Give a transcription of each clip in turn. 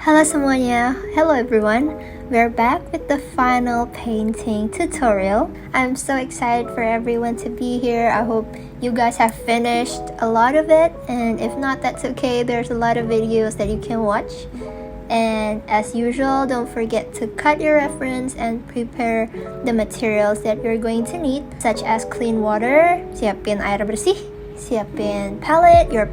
Hello semuanya, hello everyone. We're back with the final painting tutorial. I'm so excited for everyone to be here. I hope you guys have finished a lot of it, and if not, that's okay. There's a lot of videos that you can watch. And as usual, don't forget to cut your reference and prepare the materials that you're going to need, such as clean water, siapin air bersih, siapin palette, your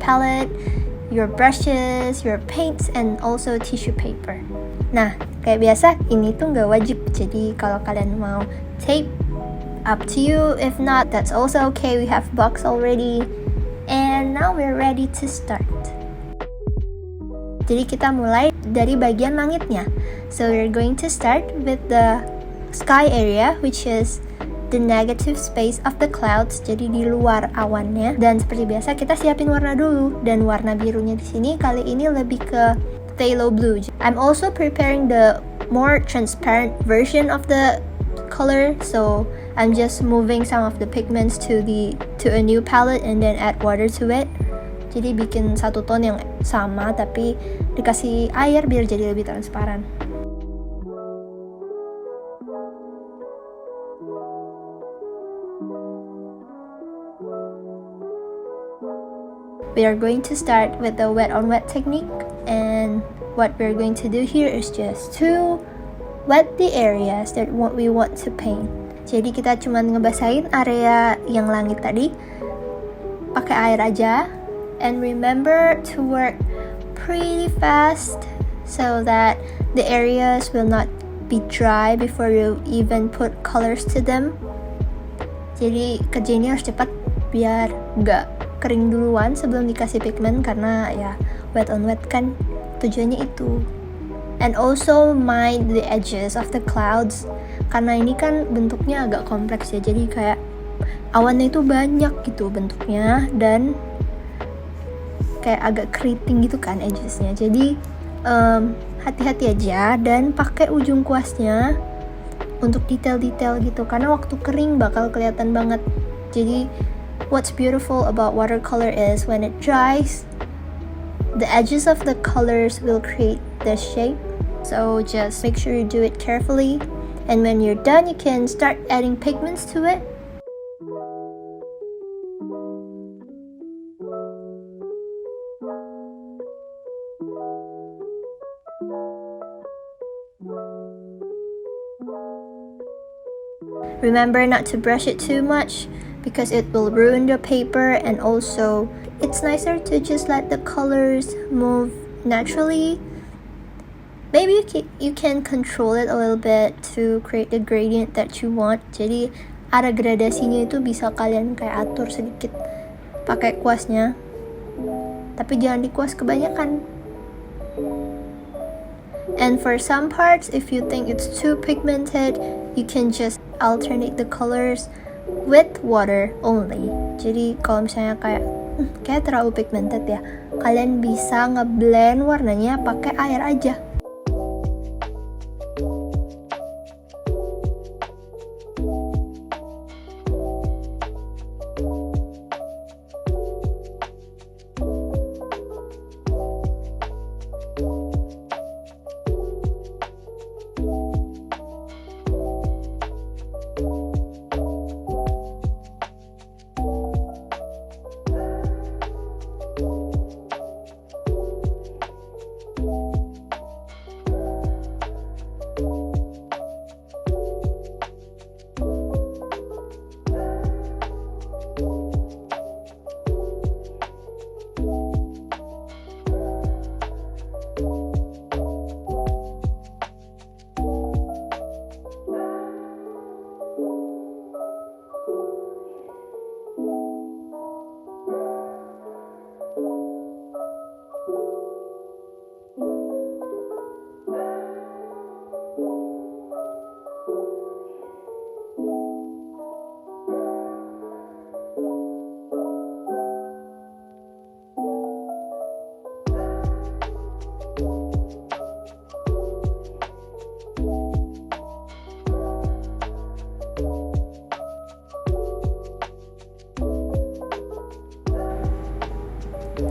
brushes, your paints, and also tissue paper. Nah, kayak biasa, ini tuh nggak wajib. Jadi kalau kalian mau tape, up to you. If not, that's also okay. We have box already. And now we're ready to start. Jadi kita mulai dari bagian langitnya. So we're going to start with the sky area, which is the negative space of the clouds, jadi di luar awannya. Dan seperti biasa kita siapin warna dulu, dan warna birunya di sini kali ini lebih ke phthalo blue. I'm also preparing the more transparent version of the color, so I'm just moving some of the pigments to a new palette and then add water to it. Jadi bikin satu tone yang sama tapi dikasih air biar jadi lebih transparan. We are going to start with the wet on wet technique, and what we're going to do here is just to wet the areas that we want to paint. Jadi kita cuma ngebasahin area yang langit tadi pakai air aja, and remember to work pretty fast so that the areas will not be dry before you even put colors to them. Jadi kerjanya harus cepat biar nggak kering duluan sebelum dikasih pigment, karena ya wet on wet kan tujuannya itu. And also mind the edges of the clouds, karena ini kan bentuknya agak kompleks ya, jadi kayak awannya itu banyak gitu bentuknya dan kayak agak keriting gitu kan edgesnya. Jadi hati-hati aja dan pakai ujung kuasnya untuk detail-detail gitu, karena waktu kering bakal kelihatan banget. Jadi what's beautiful about watercolor is when it dries, the edges of the colors will create the shape. So just make sure you do it carefully, and when you're done, you can start adding pigments to it. Remember not to brush it too much, because it will ruin the paper, and also it's nicer to just let the colors move naturally. Maybe you can control it a little bit to create the gradient that you want. Jadi ada gradasinya itu bisa kalian kayak atur sedikit pakai kuasnya, tapi jangan dikuas kebanyakan. And for some parts, if you think it's too pigmented, you can just alternate the colors with water only. Jadi kalau misalnya kayak terlalu pigmented ya, kalian bisa ngeblend warnanya pakai air aja.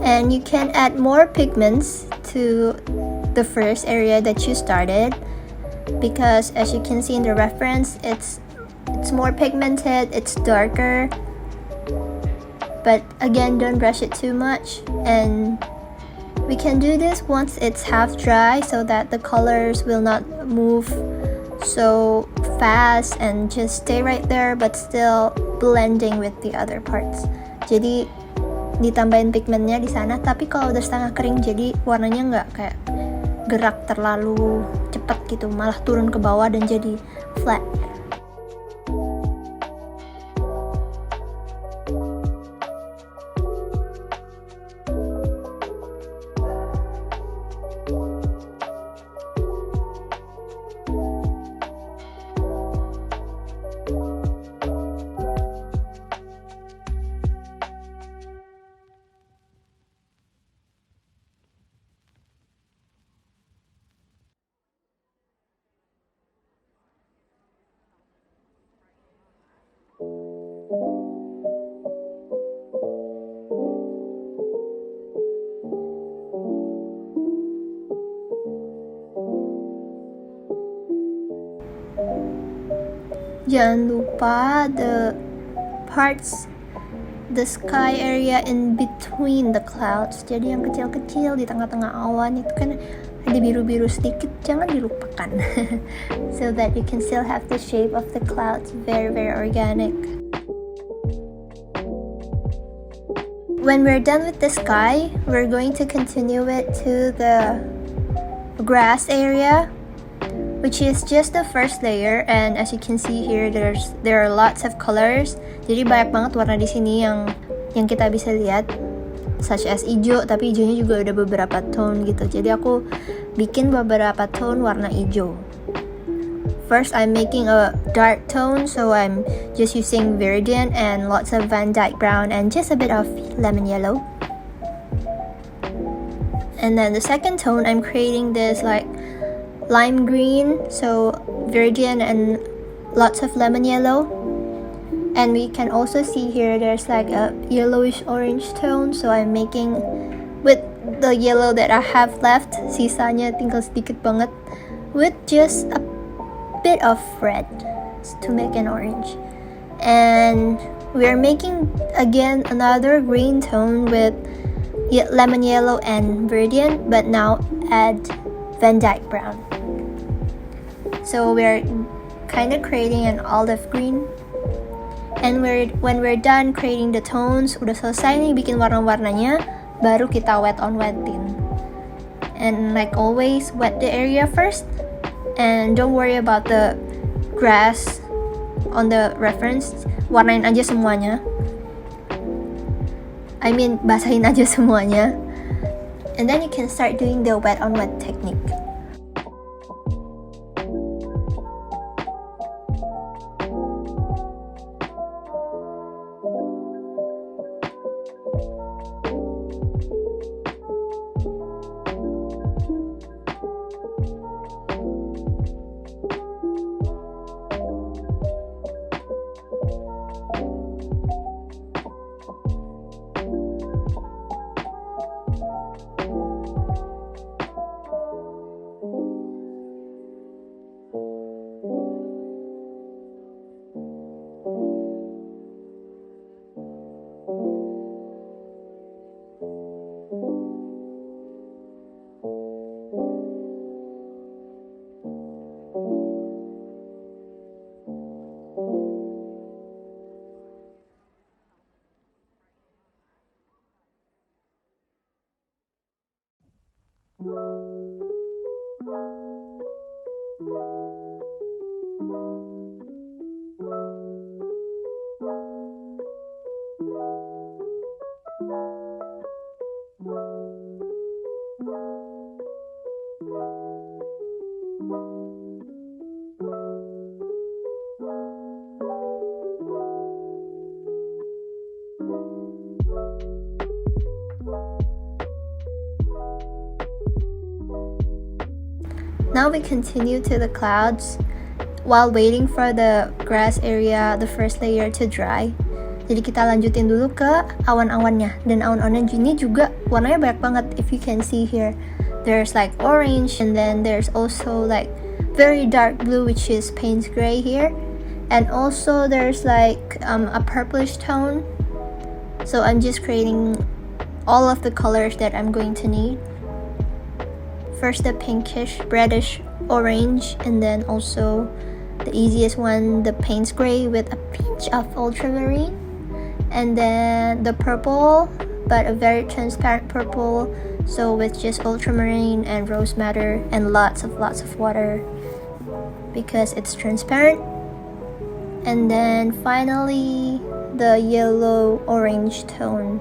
And you can add more pigments to the first area that you started, because as you can see in the reference, it's more pigmented, it's darker. But again, don't rush it too much, and we can do this once it's half dry so that the colors will not move so fast and just stay right there but still blending with the other parts. Jadi ditambahin pigmentnya di sana, tapi kalau udah setengah kering jadi warnanya nggak kayak gerak terlalu cepat gitu, malah turun ke bawah dan jadi flat. Jangan lupa the sky area in between the clouds. Jadi yang kecil-kecil di tengah-tengah awan itu kan ada biru-biru sedikit, jangan dilupakan. So that you can still have the shape of the clouds, very very organic. When we're done with the sky, we're going to continue it to the grass area, which is just the first layer, and as you can see here, there are lots of colors. Jadi banyak banget warna di sini yang kita bisa lihat, such as hijau, tapi hijaunya juga ada beberapa tone gitu. Jadi aku bikin beberapa tone warna hijau. First, I'm making a dark tone, so I'm just using Viridian and lots of Van Dyke brown and just a bit of lemon yellow. And then the second tone, I'm creating this like lime green, so Viridian and lots of lemon yellow. And we can also see here there's like a yellowish orange tone, so I'm making with the yellow that I have left, sisanya tinggal sedikit banget, with just a bit of red to make an orange. And we're making again another green tone with lemon yellow and Viridian, but now add Van Dyke brown. So we're kind of creating an olive green. And when we're done creating the tones, udah selesai nih bikin warna-warnanya, baru kita wet on wetin. And like always, wet the area first, and don't worry about the grass on the reference, warnain aja semuanya. I mean, basahin aja semuanya. And then you can start doing the wet on wet technique. Now we continue to the clouds while waiting for the grass area, the first layer to dry. Jadi kita lanjutin dulu ke awan-awannya, dan awan-awannya ini juga warnanya banyak banget. If you can see here, there's like orange, and then there's also like very dark blue, which is Payne's gray here, and also there's like a purplish tone. So I'm just creating all of the colors that I'm going to need. First the pinkish, reddish, orange, and then also the easiest one, the Payne's gray with a pinch of ultramarine, and then the purple, but a very transparent purple, so with just ultramarine and rose madder and lots of water because it's transparent. And then finally the yellow orange tone.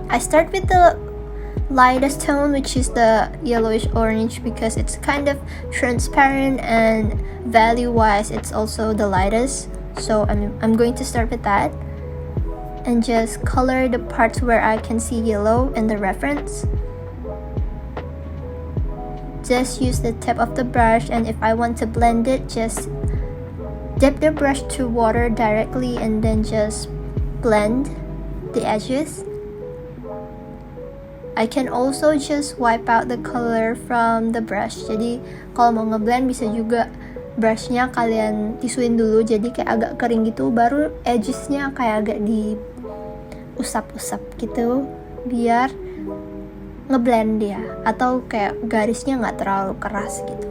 I start with the lightest tone, which is the yellowish orange, because it's kind of transparent and value wise it's also the lightest. So I'm going to start with that and just color the parts where I can see yellow in the reference. Just use the tip of the brush, and if I want to blend it, just dip the brush to water directly and then just blend the edges. I can also just wipe out the color from the brush. Jadi kalau mau ngeblend bisa juga brushnya kalian tisuin dulu, jadi kayak agak kering gitu, baru edgesnya kayak agak diusap-usap gitu biar ngeblend dia, atau kayak garisnya nggak terlalu keras gitu.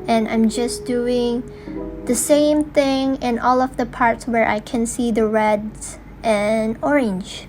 And I'm just doing the same thing in all of the parts where I can see the reds and orange.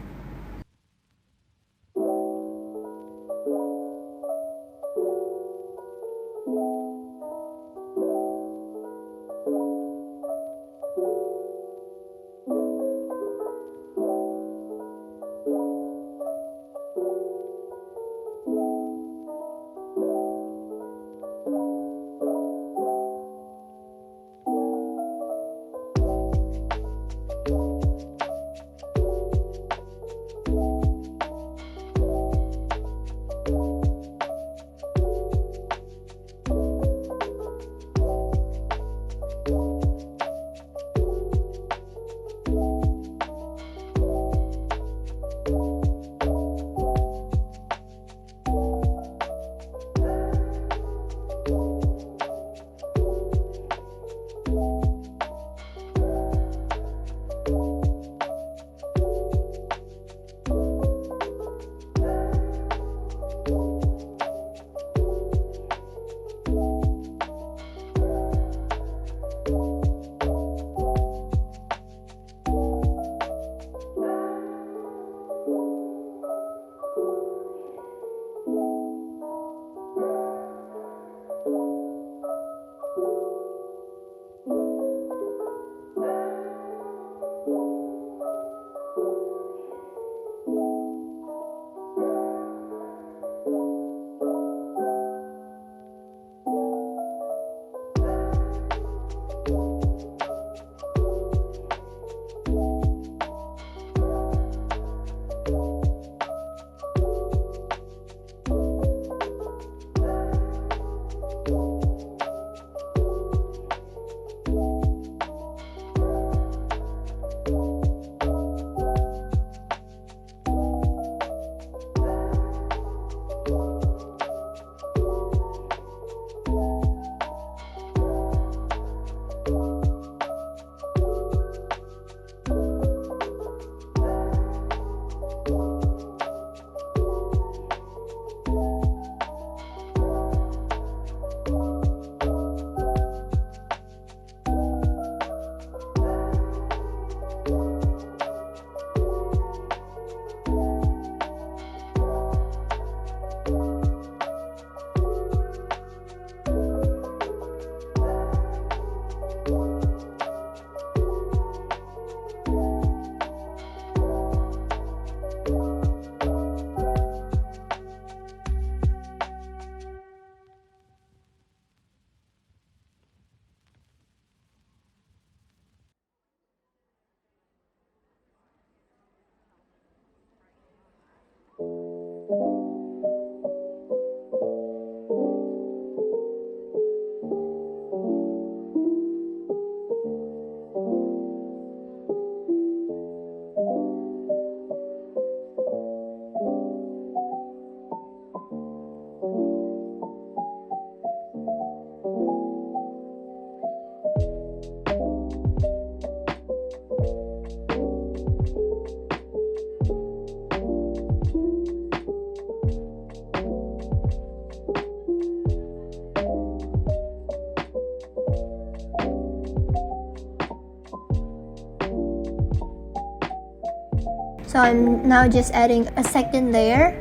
So I'm now just adding a second layer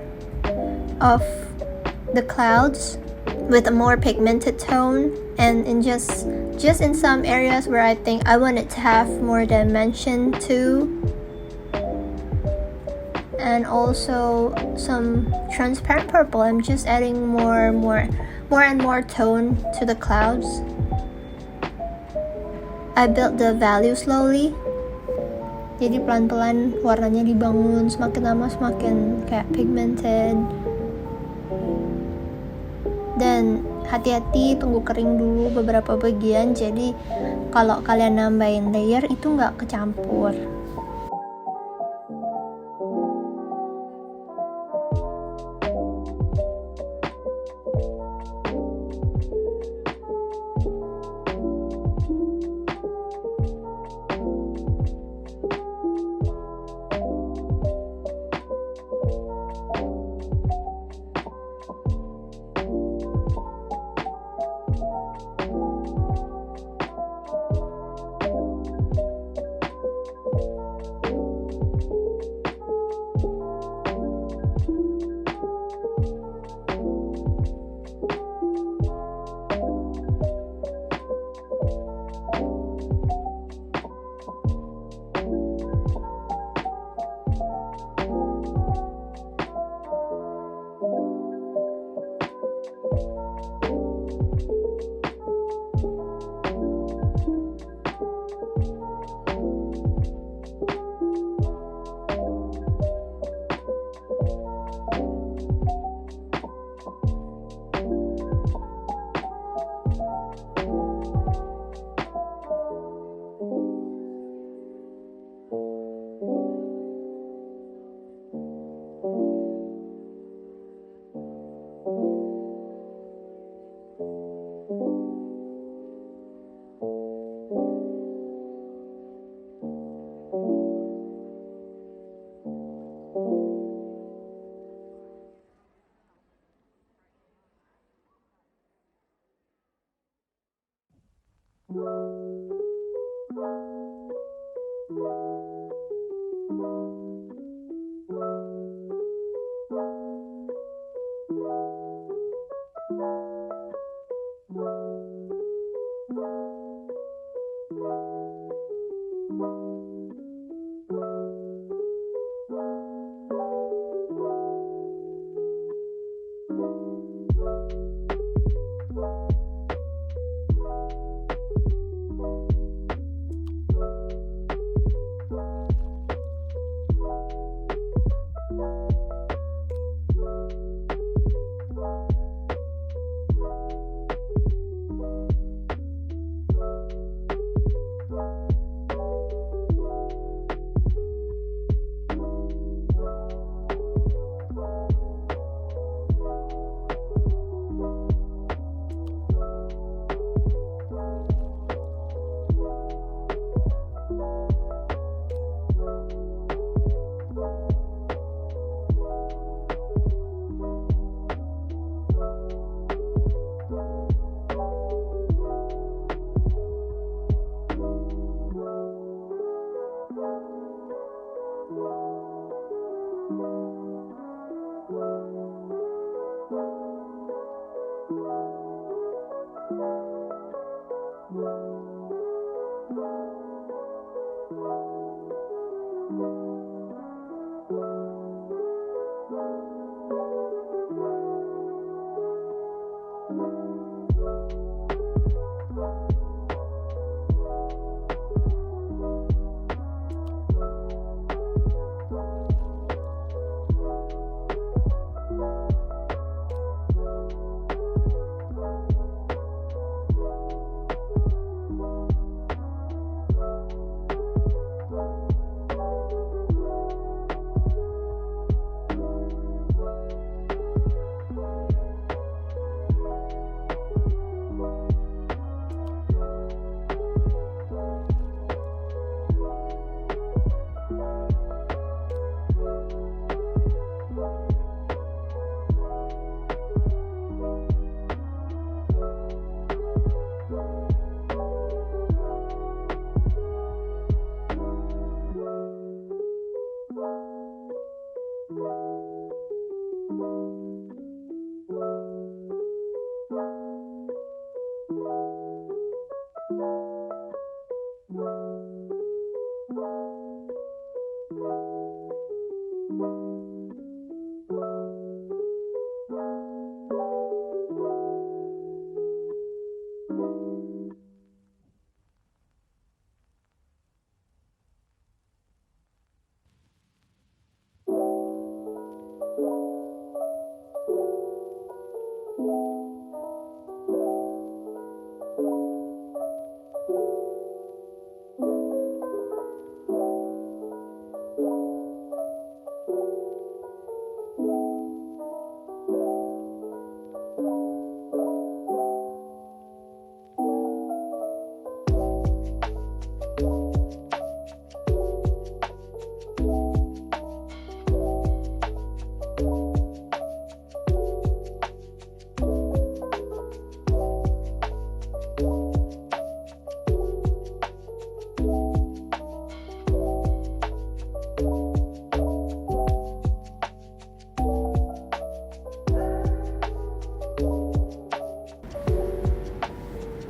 of the clouds with a more pigmented tone, and in just in some areas where I think I want it to have more dimension too, and also some transparent purple. I'm just adding more and more tone to the clouds. I built the value slowly, jadi pelan-pelan warnanya dibangun, semakin lama semakin kayak pigmented. Dan hati-hati tunggu kering dulu beberapa bagian, jadi kalau kalian nambahin layer itu nggak kecampur.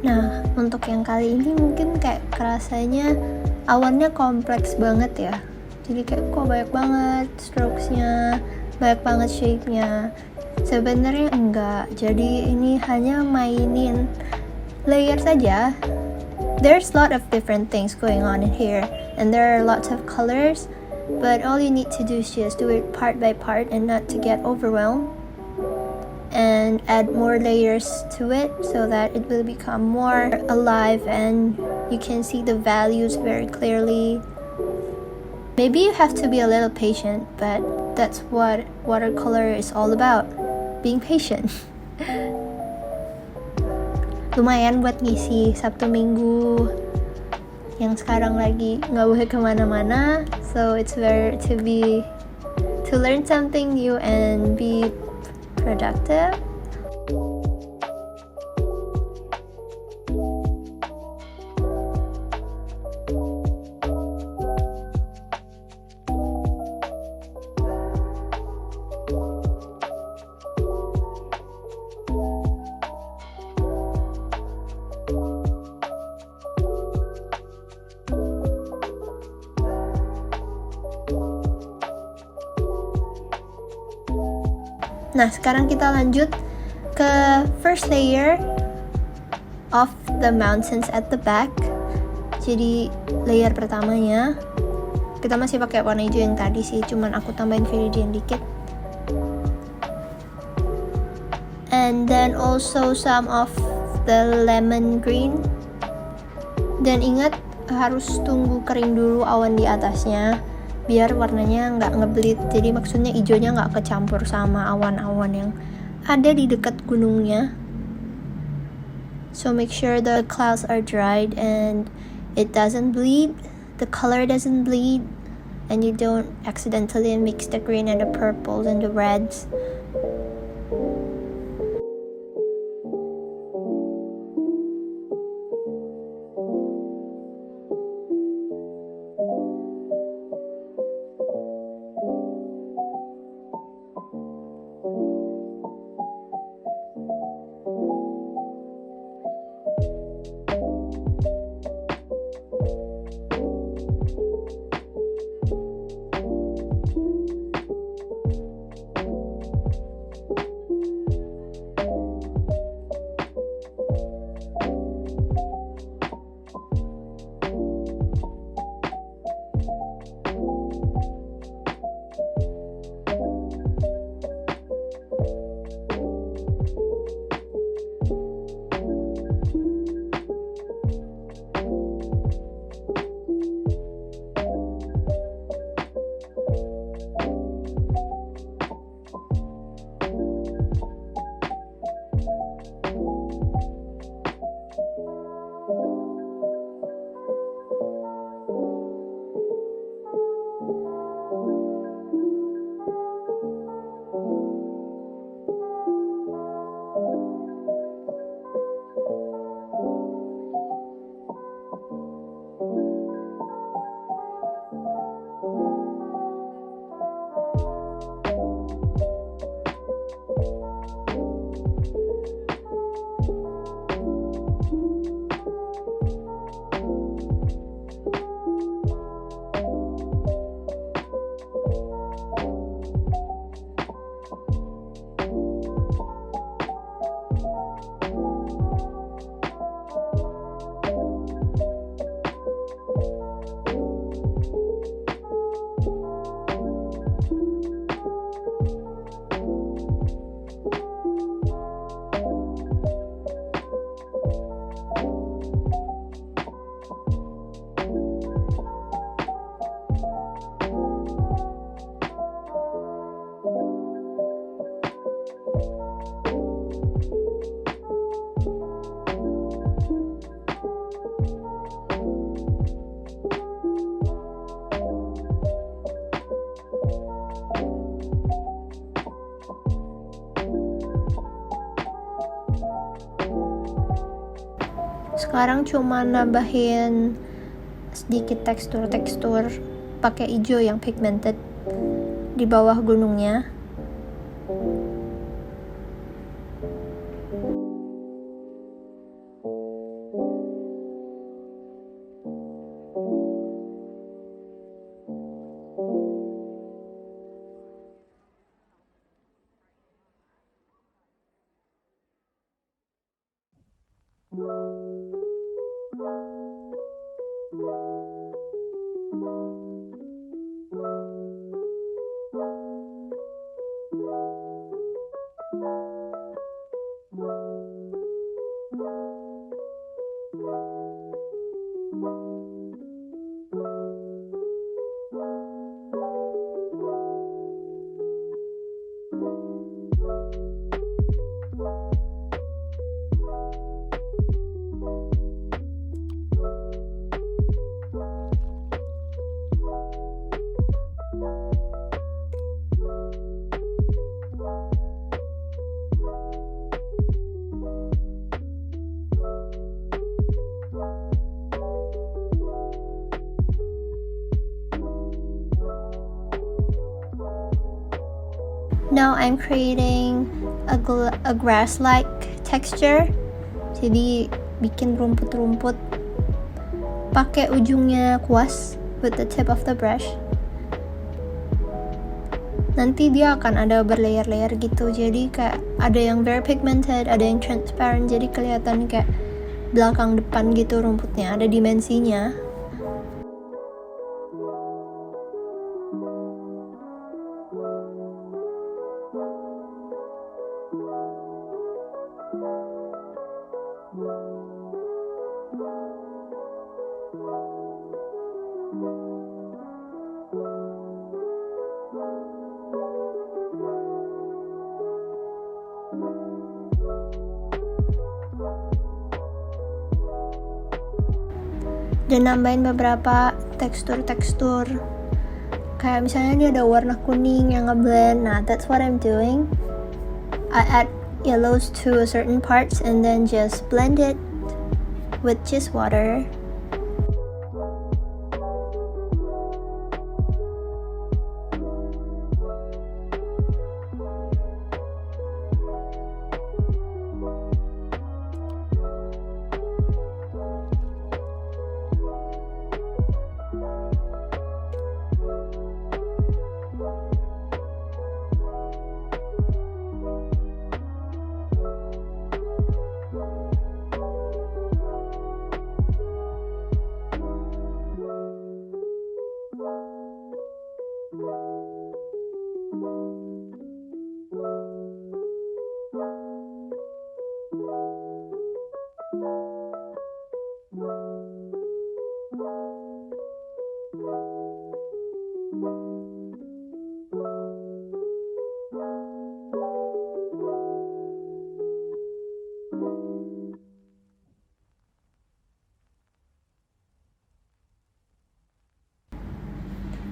Nah, untuk yang kali ini mungkin kayak kerasanya awannya kompleks banget ya. Jadi kayak kok banyak banget strokes-nya, banyak banget shape-nya. Sebenarnya enggak. Jadi ini hanya mainin layer saja. There's a lot of different things going on in here, and there are lots of colors, but all you need to do is just do it part by part and not to get overwhelmed, and add more layers to it so that it will become more alive and you can see the values very clearly. Maybe you have to be a little patient, but that's what watercolor is all about, being patient. Lumayan buat ngisi Sabtu Minggu yang sekarang lagi nggak boleh kemana-mana, so it's better to learn something new and be productive. Nah, sekarang kita lanjut ke first layer of the mountains at the back. Jadi layer pertamanya kita masih pakai warna hijau yang tadi sih, cuman aku tambahin viridian dikit. And then also some of the lemon green. Dan ingat harus tunggu kering dulu awan di atasnya biar warnanya nggak ngebleed. Jadi maksudnya hijaunya nggak kecampur sama awan-awan yang ada di dekat gunungnya. So make sure the clouds are dried and it doesn't bleed, the color doesn't bleed, and you don't accidentally mix the green and the purples and the reds. sekarang cuma nambahin sedikit tekstur pakai hijau yang pigmented di bawah gunungnya. Now I'm creating a grass-like texture. Jadi bikin rumput-rumput pakai ujungnya kuas with the tip of the brush. Nanti dia akan ada berlayer-layer gitu. Jadi kayak ada yang very pigmented, ada yang transparent. Jadi kelihatan kayak belakang depan gitu rumputnya, ada dimensinya. Dan nambahin beberapa tekstur kayak misalnya dia ada warna kuning yang ngeblend. Nah, that's what I'm doing. I add yellows to certain parts and then just blend it with just water.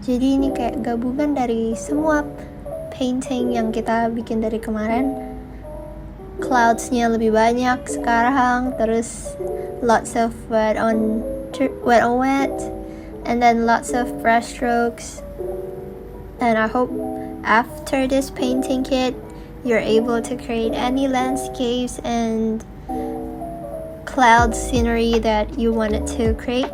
Jadi ini kayak gabungan dari semua painting yang kita bikin dari kemarin. Clouds-nya lebih banyak sekarang, terus lots of wet on wet, and then lots of brush strokes. And I hope after this painting kit, you're able to create any landscapes and cloud scenery that you wanted to create.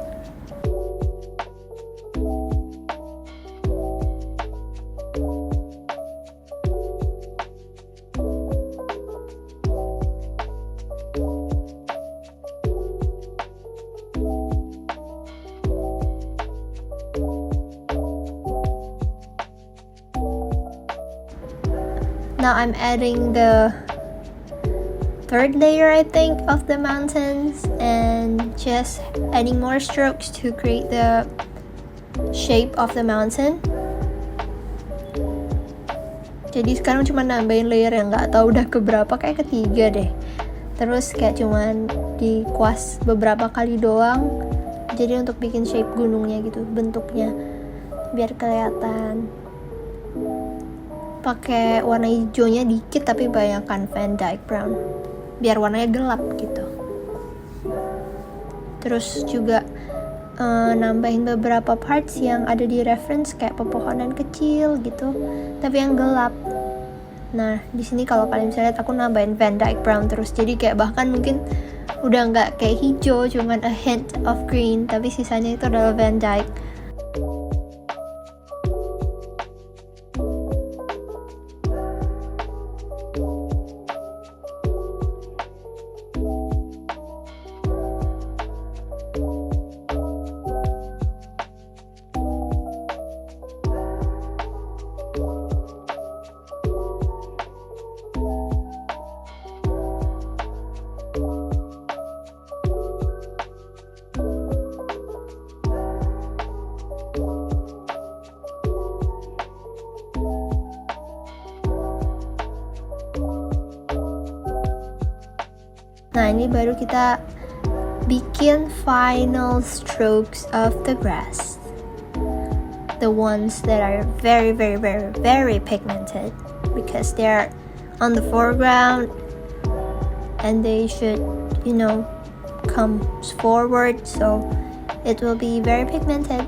Now I'm adding the third layer, I think, of the mountains and just adding more strokes to create the shape of the mountain. Jadi sekarang cuma nambahin layer yang nggak tahu udah keberapa, kayak ketiga deh. Terus kayak cuman dikuas beberapa kali doang. Jadi untuk bikin shape gunungnya gitu, bentuknya biar kelihatan. Pakai warna hijaunya dikit tapi banyakkan Van Dyke brown biar warnanya gelap gitu. Terus juga nambahin beberapa parts yang ada di reference kayak pepohonan kecil gitu, tapi yang gelap. Nah, di sini kalau kalian bisa lihat aku nambahin Van Dyke brown terus, jadi kayak bahkan mungkin udah nggak kayak hijau, cuman a hint of green, tapi sisanya itu adalah Van Dyke. Nah, ini baru kita bikin final strokes of the grass. The ones that are very, very, very, very pigmented, because they're on the foreground and they should, come forward, so it will be very pigmented.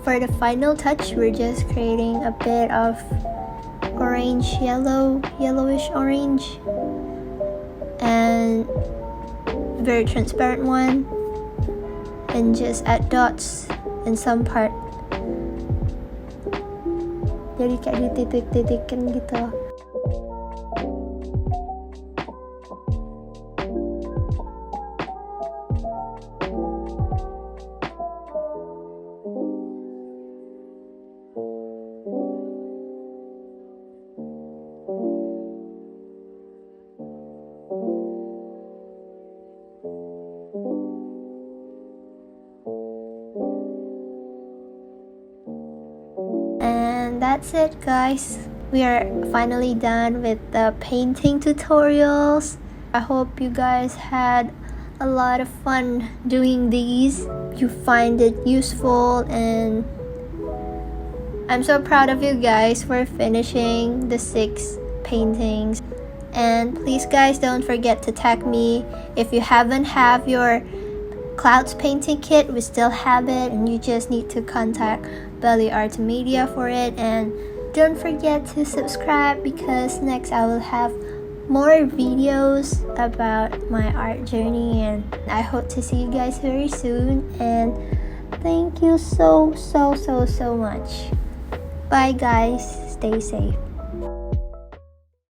For the final touch, we're just creating a bit of orange, yellowish orange, and very transparent one, and just add dots in some part. Jadi kayak dititik-titikin gitu. And that's it, guys. We are finally done with the painting tutorials. I hope you guys had a lot of fun doing these. You find it useful, and I'm so proud of you guys for finishing the 6 paintings. And please guys, don't forget to tag me if you haven't have your clouds painting kit. We still have it, and you just need to contact Belly Art Media for it, and don't forget to subscribe because next I will have more videos about my art journey, and I hope to see you guys very soon. And thank you so much. Bye guys, stay safe.